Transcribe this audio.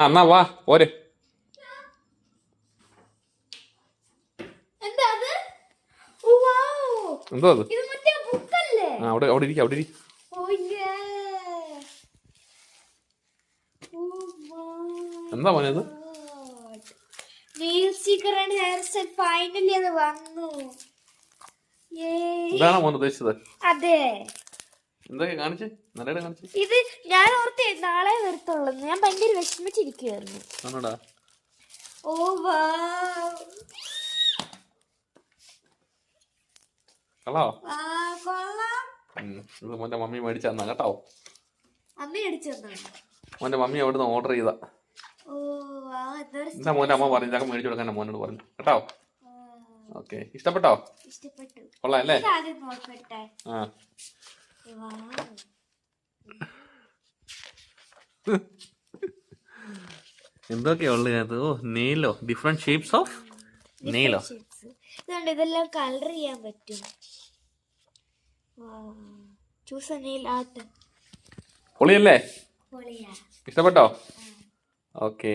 എന്നാ വാ പോര്. എന്തോ അത്? ആ അവിടെ അവിടെ ഇരിക്കും, അവിടെ ഇരിക്കും. എന്താ മോനെ അത്? ഫൈനലി അത് വന്നു. ഇതാണോ മോൻ ഉദ്ദേശിച്ചത്? അതെ. എന്തൊക്കെ കാണിച്ച് നല്ല കാണിച്ച്. ഇത് ഞാൻ ഓർത്തേ നാളെ വരത്തുള്ളൂ. ഞാൻ ഭയങ്കര വിഷമിച്ചിരിക്കുവായിരുന്നു. ആണോടാ? ഓ വാ. കളോ? കൊള്ളാം. ഇത് മോന്റെ മമ്മി മേടിച്ചു തന്നാ കേട്ടോ. അമ്മ അടിച്ചു തന്നാ? മോന്റെ മമ്മി അവിടുന്ന് ഓർഡർ ചെയ്താ. എന്താ മോന്റെ അമ്മ പറഞ്ഞു ഇതൊക്കെ മേടിച്ചു കൊടുക്കാൻ മോനോട് പറഞ്ഞു കേട്ടോ. ഓക്കെ, ഇഷ്ടപ്പെട്ടോ? ഇഷ്ടപ്പെട്ടു. കൊള്ളാം അല്ലേ? ആ എന്തൊക്കെയാ ഉള്ളത് അത്? ഓ നെയിലോ, ഡിഫറെന്റ് ഷേപ്സ് ഓഫ് നെയിലോ. ഇതെല്ലാം കളർ ചെയ്യാൻ പറ്റും. Choose nail art. പൊളിയല്ലേ? പൊളിയാ. ഇഷ്ടപ്പെട്ടോ? ഓക്കെ.